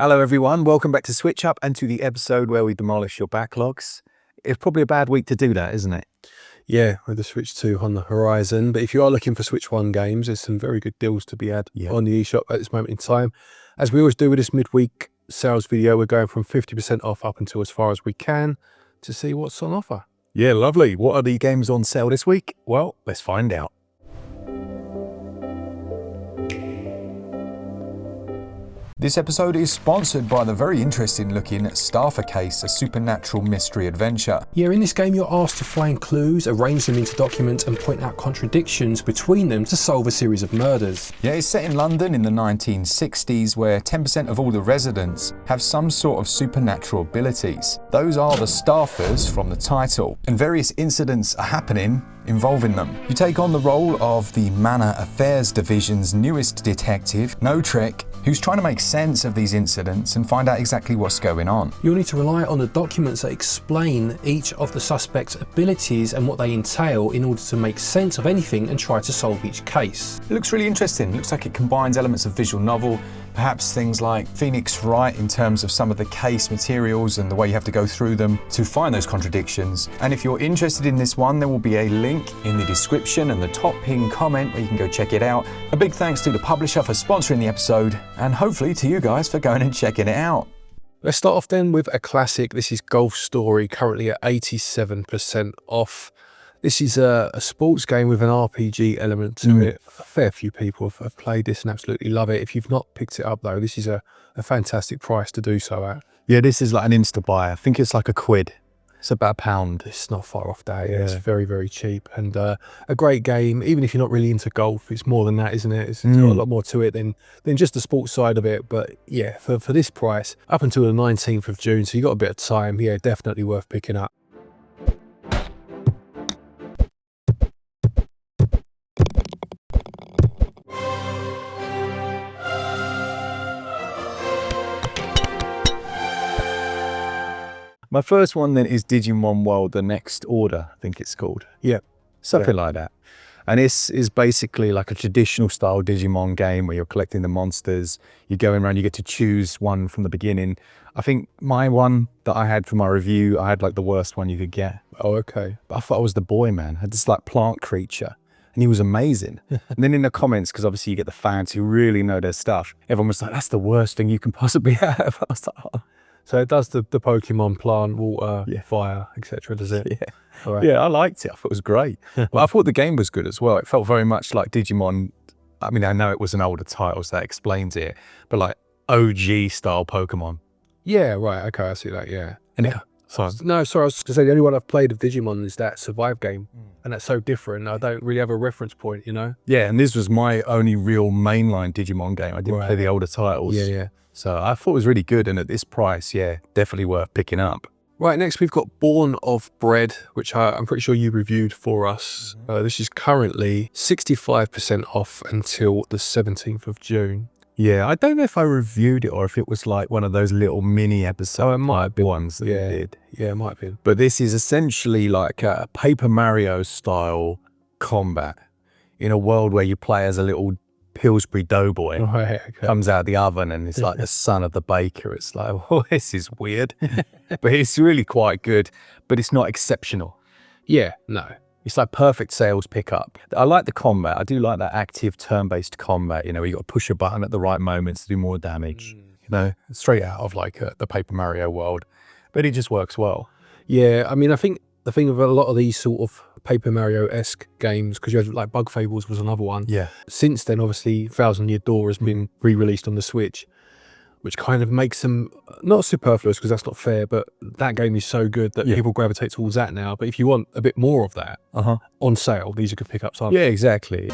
Hello everyone, welcome back to SwitchUp and to the episode where we demolish your backlogs. It's probably a bad week to do that, isn't it? Yeah, with the Switch 2 on the horizon. But if you are looking for Switch 1 games, there's some very good deals to be had on the eShop at this moment in time. As we always do with this midweek sales video, we're going from 50% off up until as far as we can to see what's on offer. Yeah, lovely. What are the games on sale this week? Well, let's find out. This episode is sponsored by the very interesting looking Starter Case, a supernatural mystery adventure. Yeah, in this game you're asked to find clues, arrange them into documents and point out contradictions between them to solve a series of murders. Yeah, it's set in London in the 1960s where 10% of all the residents have some sort of supernatural abilities. Those are the Staffers from the title, and various incidents are happening involving them. You take on the role of the Manor Affairs Division's newest detective, No Trek, who's trying to make sense of these incidents and find out exactly what's going on. You'll need to rely on the documents that explain each of the suspects' abilities and what they entail in order to make sense of anything and try to solve each case. It looks really interesting. It looks like it combines elements of visual novel, perhaps things like Phoenix Wright in terms of some of the case materials and the way you have to go through them to find those contradictions. And if you're interested in this one, there will be a link in the description and the top pinned comment where you can go check it out. A big thanks to the publisher for sponsoring the episode, and hopefully to you guys for going and checking it out. Let's start off then with a classic. This is Golf Story, currently at 87% off. This is a sports game with an RPG element to it. A fair few people have played this and absolutely love it. If you've not picked it up though, this is a fantastic price to do so at. Yeah, this is like an insta buy. I think it's like £1. It's about £1. It's not far off that. Yeah. It's very, very cheap and a great game. Even if you're not really into golf, it's more than that, isn't it? It's got a lot more to it than just the sports side of it. But yeah, for this price, up until the 19th of June, so you got a bit of time. Yeah, definitely worth picking up. My first one then is Digimon World, The Next Order, I think it's called. Yeah. Something like that. And this is basically like a traditional style Digimon game where you're collecting the monsters. You're going around, you get to choose one from the beginning. I think my one that I had for my review, I had like the worst one you could get. Oh, okay. But I thought I was the boy, man. I had this like plant creature and he was amazing. And then in the comments, because obviously you get the fans who really know their stuff, everyone was like, that's the worst thing you can possibly have. I was like, oh. So it does the Pokemon plant, water, fire, etc. Does it? Yeah. Right. Yeah, I liked it. I thought it was great. But I thought the game was good as well. It felt very much like Digimon. I mean, I know it was an older title, so that explains it. But like OG style Pokemon. Yeah, right. Okay, I see that. Yeah. And I was going to say the only one I've played of Digimon is that Survive game, and that's so different. I don't really have a reference point, you know. Yeah, and this was my only real mainline Digimon game. I didn't play the older titles. Yeah. So I thought it was really good, and at this price, yeah, definitely worth picking up. Right, next we've got Born of Bread, which I'm pretty sure you reviewed for us. This is currently 65% off until the 17th of June. Yeah, I don't know if I reviewed it or if it was like one of those little mini episodes. Oh, it might be ones that we did. Yeah, it might be. But this is essentially like a Paper Mario style combat in a world where you play as a little Pillsbury doughboy. Right, okay. Comes out of the oven and it's like the son of the baker. It's like, oh, this is weird. But it's really quite good, but it's not exceptional. Yeah, no. It's like perfect sales pickup. I like the combat. I do like that active turn-based combat, you know, where you got to push a button at the right moments to do more damage. You know, straight out of like the Paper Mario world. But it just works well. Yeah, I mean, I think the thing with a lot of these sort of Paper Mario-esque games, because you had like Bug Fables was another one. Yeah. Since then, obviously, Thousand Year Door has been re-released on the Switch, which kind of makes them not superfluous because that's not fair, but that game is so good that people gravitate towards that now. But if you want a bit more of that on sale, these are good pickups, aren't they? Yeah, exactly.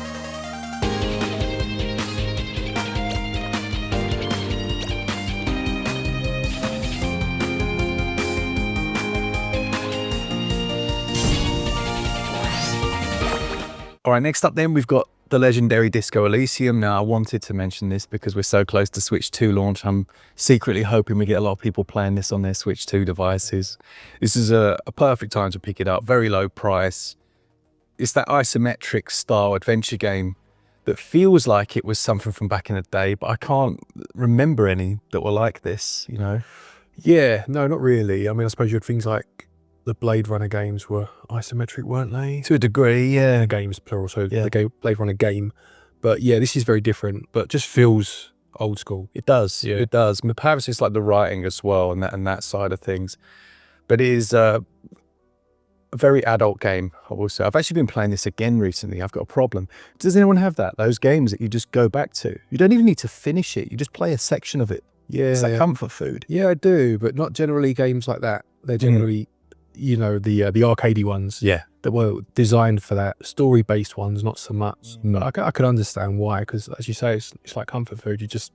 All right, next up then, we've got the legendary Disco Elysium. Now, I wanted to mention this because we're so close to Switch 2 launch. I'm secretly hoping we get a lot of people playing this on their Switch 2 devices. This is a perfect time to pick it up. Very low price. It's that isometric style adventure game that feels like it was something from back in the day, but I can't remember any that were like this, you know? Yeah, no, not really. I mean, I suppose you had things like the Blade Runner games were isometric, weren't they? To a degree, yeah. The games, plural, so Yeah. the Blade Runner game. But yeah, this is very different, but just feels old school. It does, Yeah. it does. I mean, perhaps it's like the writing as well and that side of things. But it is a very adult game, I will say. I've actually been playing this again recently. I've got a problem. Does anyone have that? Those games that you just go back to? You don't even need to finish it. You just play a section of it. Yeah. It's like comfort food. Yeah, I do, but not generally games like that. They're generally, you know, the arcadey ones. Yeah. That were designed for that. Story-based ones, not so much. But I could understand why, because as you say, it's like comfort food. You just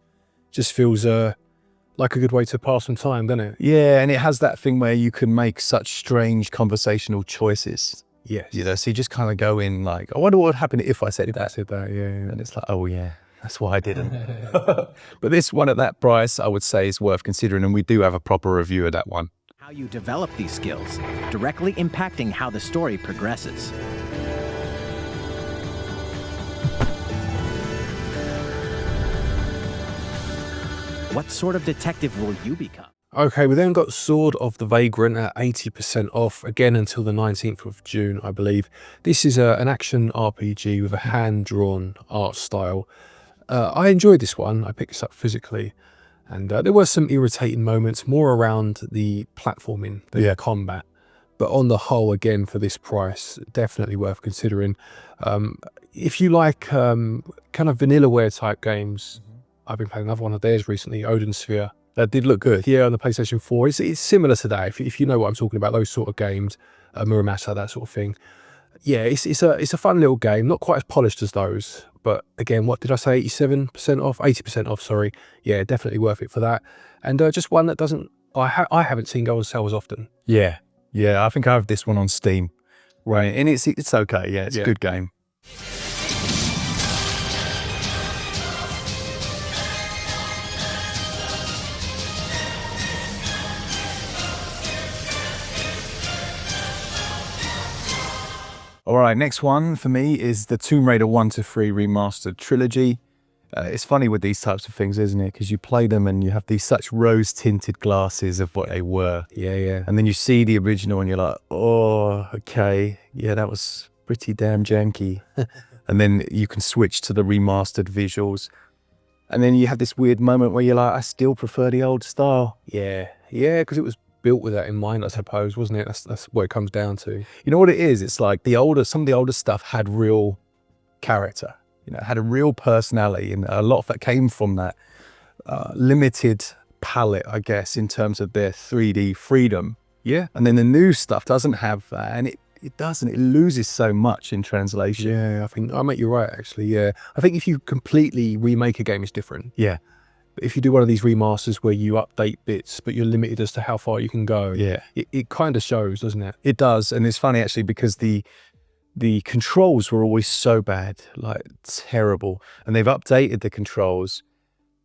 feels like a good way to pass some time, doesn't it? Yeah, and it has that thing where you can make such strange conversational choices. Yes. You know, so you just kind of go in like, I wonder what would happen if I said I that. said that, yeah. And it's like, oh yeah, that's why I didn't. But this one at that price, I would say is worth considering. And we do have a proper review of that one. How you develop these skills, directly impacting how the story progresses. What sort of detective will you become? Okay, we then got Sword of the Vagrant at 80% off, again until the 19th of June, I believe. This is an action RPG with a hand-drawn art style. I enjoyed this one. I picked this up physically. And there were some irritating moments, more around the platforming, the combat. But on the whole, again, for this price, definitely worth considering. If you like kind of vanillaware type games, I've been playing another one of theirs recently, Odin Sphere. That did look good. Yeah, on the PlayStation 4. It's similar to that, if you know what I'm talking about, those sort of games, Muramasa, that sort of thing. Yeah, it's a fun little game, not quite as polished as those. But again, what did I say, 87% off? 80% off, sorry. Yeah, definitely worth it for that. And just one that doesn't, I haven't seen go on sale as often. Yeah. Yeah, I think I have this one on Steam. Right, and it's okay. Yeah, it's a good game. All right, next one for me is the Tomb Raider 1 to 3 Remastered trilogy. It's funny with these types of things, isn't it? Because you play them and you have these such rose-tinted glasses of what they were. Yeah. And then you see the original and you're like, oh, okay. Yeah, that was pretty damn janky. And then you can switch to the remastered visuals. And then you have this weird moment where you're like, I still prefer the old style. Yeah, because it was built with that in mind, I suppose, wasn't it? That's what it comes down to. You know what it is? It's like some of the older stuff had real character, you know, had a real personality, and a lot of that came from that limited palette, I guess, in terms of their 3D freedom. Yeah. And then the new stuff doesn't have that, and it doesn't. It loses so much in translation. Yeah, I think you're right, actually. Yeah, I think if you completely remake a game, it's different. Yeah. But if you do one of these remasters where you update bits, but you're limited as to how far you can go, Yeah. it kind of shows, doesn't it? It does, and it's funny actually because the controls were always so bad, like terrible, and they've updated the controls,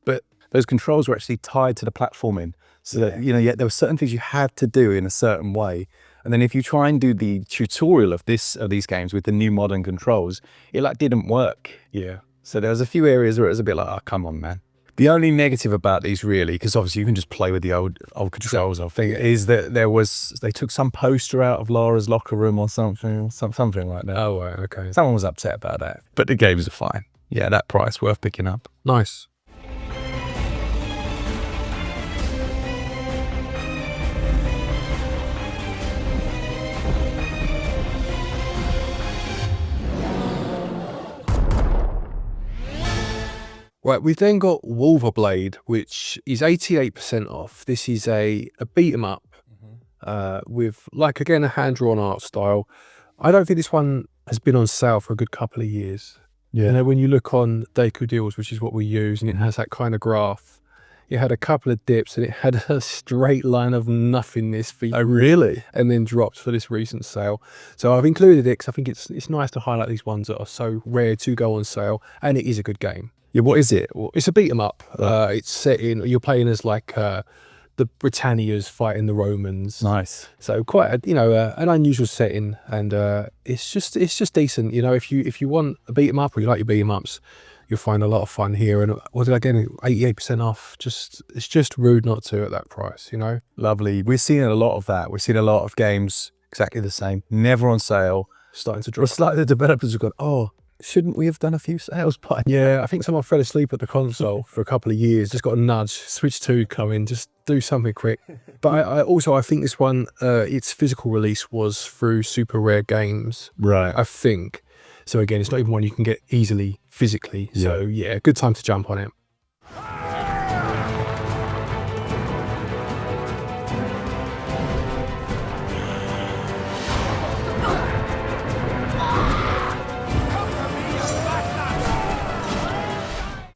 but those controls were actually tied to the platforming, so that, you know, yet there were certain things you had to do in a certain way. And then if you try and do the tutorial of these games with the new modern controls, it like didn't work. Yeah. So there was a few areas where it was a bit like, oh, come on, man. The only negative about these really, because obviously you can just play with the old controls, I think, is that they took some poster out of Lara's locker room or something like that. Oh, right, okay. Someone was upset about that. But the games are fine. Yeah, that price worth picking up. Nice. Right, we've then got Wulverblade, which is 88% off. This is a beat 'em up with, like, again, a hand-drawn art style. I don't think this one has been on sale for a good couple of years. Yeah. You know, when you look on Deku Deals, which is what we use, and it has that kind of graph, it had a couple of dips and it had a straight line of nothingness for Oh, really? and then dropped for this recent sale. So I've included it because I think it's nice to highlight these ones that are so rare to go on sale, and it is a good game. Yeah, what is it? It's a beat 'em up. It's set in, you're playing as like the Britannias fighting the Romans. Nice. So quite a, an unusual setting, and it's just decent. If you want a beat 'em up or you like your beat 'em ups, you'll find a lot of fun here. And what did I get? 88% off. It's just rude not to at that price. Lovely. We're seeing a lot of that. We're seeing a lot of games exactly the same, never on sale. Starting to drop. It's like the developers have gone, oh, shouldn't we have done a few sales by now? Yeah, I think someone fell asleep at the console for a couple of years. Just got a nudge. Switch 2 coming. Just do something quick. But I think this one, its physical release was through Super Rare Games. Right. I think. So again, it's not even one you can get easily physically. So yeah, good time to jump on it.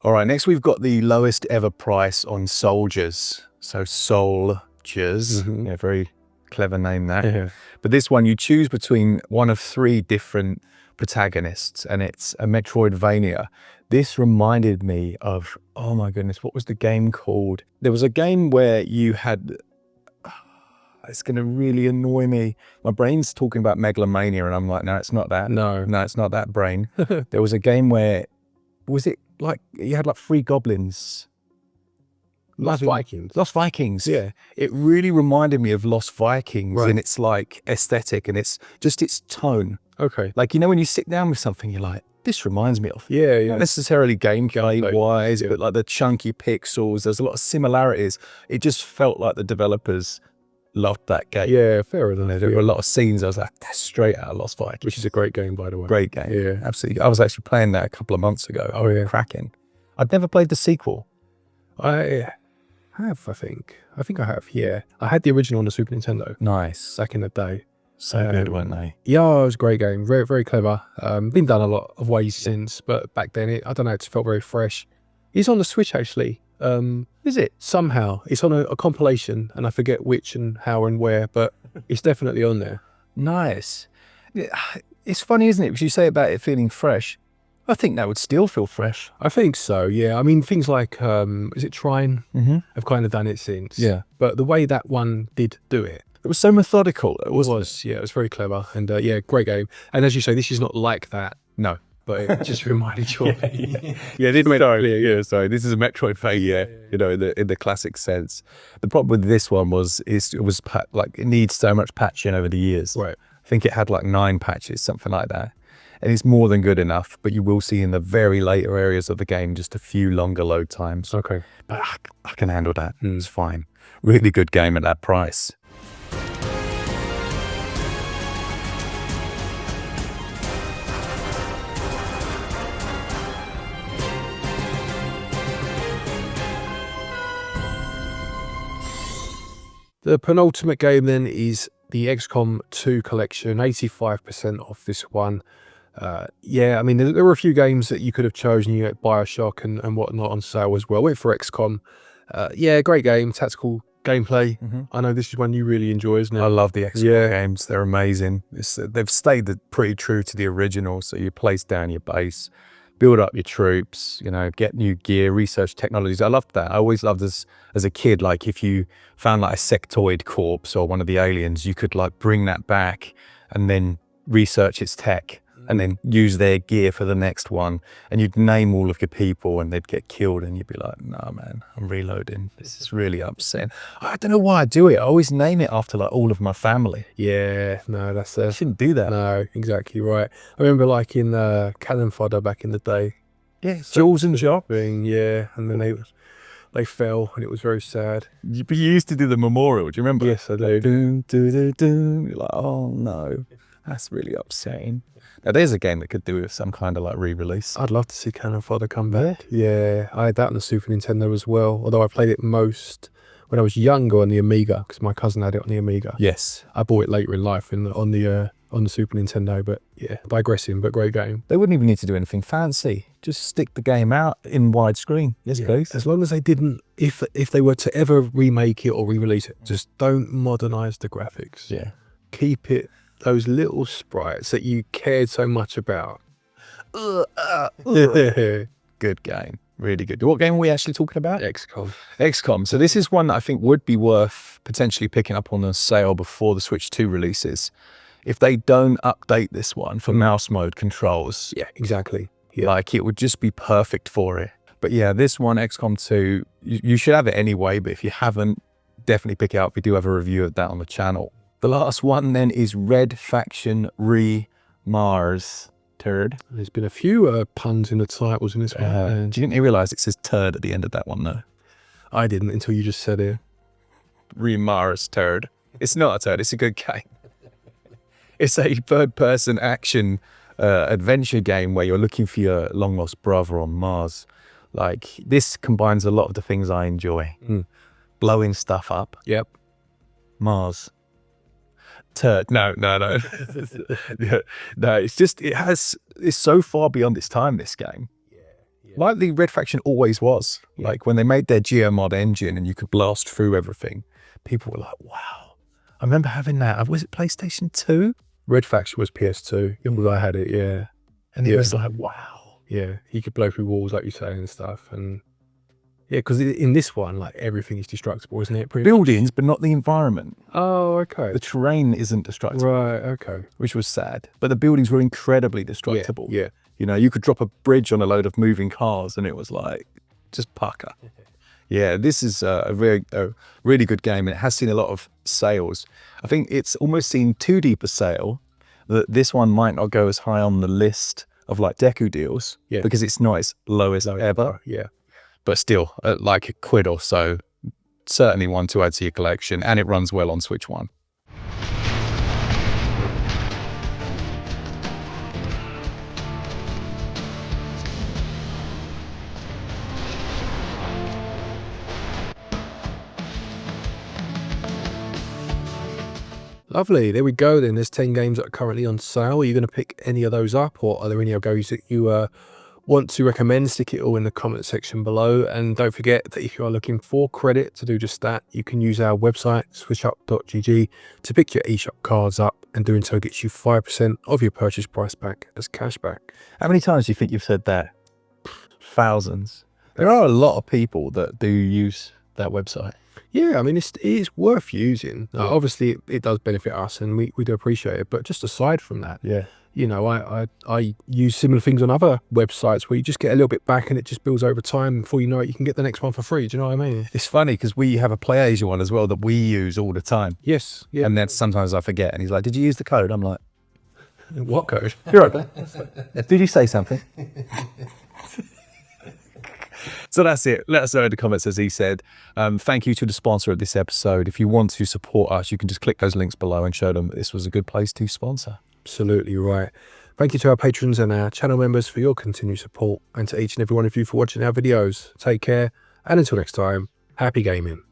All right, next we've got the lowest ever price on Souldiers. So Souldiers, yeah, very clever name that. Yeah. But this one, you choose between one of 3 different protagonists, and it's a Metroidvania. This reminded me of, oh my goodness, what was the game called? There was a game where you had, it's going to really annoy me. My brain's talking about Megalomania, and I'm like, no, it's not that. No, it's not that brain. There was a game where, was it like, you had like 3 goblins? Lost Vikings. Lost Vikings. Yeah. It really reminded me of Lost Vikings Right. in its like aesthetic and it's just its tone. Okay. Like, when you sit down with something, you're like, this reminds me of. Yeah. Not necessarily gameplay wise, Yeah. but like the chunky pixels, there's a lot of similarities. It just felt like the developers loved that game. Yeah, fair enough. There were a lot of scenes I was like, that's straight out of Lost Vikings. Which is a great game, by the way. Great game. Yeah. Absolutely. I was actually playing that a couple of months ago. Oh, yeah. Cracking. I'd never played the sequel. I have, I think. I think I have, yeah. I had the original on the Super Nintendo Nice. back in the day. So good, weren't they? Yeah, it was a great game. Very, very clever. Been done a lot of ways since, but back then, I don't know, it just felt very fresh. It's on the Switch, actually. Is it? Somehow. It's on a compilation, and I forget which and how and where, but it's definitely on there. Nice. It's funny, isn't it? Because you say about it feeling fresh. I think that would still feel fresh. I think so, yeah. I mean, things like, is it Trine? Have kind of done it since. Yeah. But the way that one did do it, It was so methodical. It was. yeah, it was very clever. And yeah, great game. And as you say, this is not like that. No. But it just reminded you of it. Yeah, this This is a Metroidvania, in the classic sense. The problem with this one was it needs so much patching over the years. Right. I think it had like 9 patches, something like that. And it's more than good enough, but you will see in the very later areas of the game just a few longer load times. Okay. But I can handle that. It's fine. Really good game at that price. The penultimate game then is the XCOM 2 collection, 85% off this one. Yeah, I mean, there were a few games that you could have chosen. You had Bioshock and whatnot on sale as well. Went for XCOM. Yeah, great game, tactical gameplay. I know this is one you really enjoy, isn't it? I love the XCOM games. They're amazing. They've stayed pretty true to the original. So you place down your base, build up your troops, get new gear, research technologies. I loved that. I always loved this as a kid. Like if you found like a sectoid corpse or one of the aliens, you could like bring that back and then research its tech and then use their gear for the next one. And you'd name all of your people and they'd get killed and you'd be like, nah, man, I'm reloading. This is really upsetting. I don't know why I do it. I always name it after like all of my family. Yeah, no, that's I shouldn't do that. no, exactly right. I remember like in Cannon Fodder back in the day. Yeah, Jules and Job. Yeah, and then they fell and it was very sad. You used to do the memorial. Do you remember? Yes, I do. Doom, doo, doo, doom. You're like, oh no, that's really upsetting. Now there's a game that could do with some kind of like re-release. I'd love to see Cannon Fodder come back. Yeah, I had that on the Super Nintendo as well, although I played it most when I was younger on the Amiga, because my cousin had it on the Amiga. Yes. I bought it later in life on the Super Nintendo, but yeah, digressing, but great game. They wouldn't even need to do anything fancy. Just stick the game out in widescreen. Yes, please. As long as they didn't, if they were to ever remake it or re-release it, just don't modernize the graphics. Yeah. Keep it those little sprites that you cared so much about. Good game. Really good. What game are we actually talking about? XCOM. XCOM. So this is one that I think would be worth potentially picking up on a sale before the Switch 2 releases. If they don't update this one for mouse mode controls, Yeah, exactly. Yeah. like it would just be perfect for it. But yeah, this one, XCOM 2, you should have it anyway, but if you haven't, definitely pick it up. We do have a review of that on the channel. The last one then is Red Faction Re-Mars-tered. There's been a few puns in the titles in this one. Do you didn't realise it says turd at the end of that one though? I didn't until you just said it. Re-Mars-tered. It's not a turd, it's a good game. It's a third-person action adventure game where you're looking for your long-lost brother on Mars. Like, this combines a lot of the things I enjoy. Blowing stuff up. Yep. Mars. Turd. No. Yeah. No, it's just, it's so far beyond its time, this game. Like the Red Faction always was. Like, when they made their Geomod engine and you could blast through everything, people were like, wow. I remember having that. Was it PlayStation 2? Red Faction was PS2. I had it, yeah. And it was like, wow. Yeah, he could blow through walls, like you say, and stuff. And yeah, because in this one, like, everything is destructible, isn't it? Buildings, but not the environment. Oh, okay. The terrain isn't destructible. Right, okay. Which was sad. But the buildings were incredibly destructible. Yeah. You know, you could drop a bridge on a load of moving cars and it was like, just pucker. Yeah, this is a really good game, and it has seen a lot of sales. I think it's almost seen too deep a sale that this one might not go as high on the list of like Deku deals, because it's not its lowest ever. Yeah. But still, like £1 or so, certainly one to add to your collection, and it runs well on Switch 1. Lovely. There we go then. There's 10 games that are currently on sale. Are you going to pick any of those up, or are there any other games that you want to recommend? Stick it all in the comment section below. And don't forget that if you are looking for credit to do just that, you can use our website, switchup.gg, to pick your eShop cards up, and doing so gets you 5% of your purchase price back as cashback. How many times do you think you've said that? Thousands. There are a lot of people that do use that website. Yeah, I mean, it's worth using. Obviously, it does benefit us, and we do appreciate it. But just aside from that, you know, I use similar things on other websites where you just get a little bit back and it just builds over time. Before you know it, you can get the next one for free. Do you know what I mean? It's funny because we have a PlayAsia one as well that we use all the time. Yes. Yeah. And then sometimes I forget, and he's like, "Did you use the code?" I'm like, "What code?" "You're right. Did you say something?" So that's it. Let us know in the comments, as he said. Thank you to the sponsor of this episode. If you want to support us, you can just click those links below and show them that this was a good place to sponsor. Absolutely right. Thank you to our patrons and our channel members for your continued support, and to each and every one of you for watching our videos. Take care, and until next time, happy gaming.